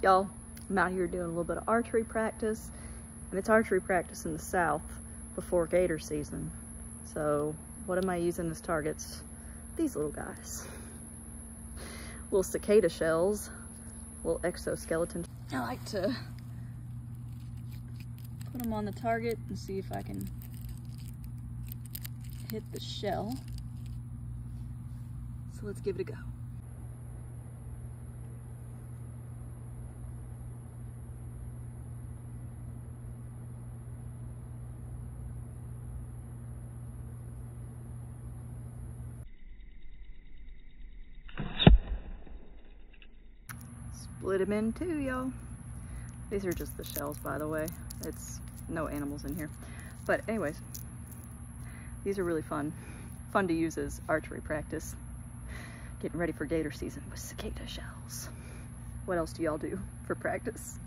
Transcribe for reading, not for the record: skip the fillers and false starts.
Y'all, I'm out here doing a little bit of archery practice, and it's archery practice in the south before gator season. So what am I using as targets? These little guys. Little cicada shells, little exoskeleton. I like to put them on the target and see if I can hit the shell. So let's give it a go. Split them in two, y'all. These are just the shells, by the way. It's no animals in here. But anyways, these are really fun. Fun to use as archery practice. Getting ready for gator season with cicada shells. What else do y'all do for practice?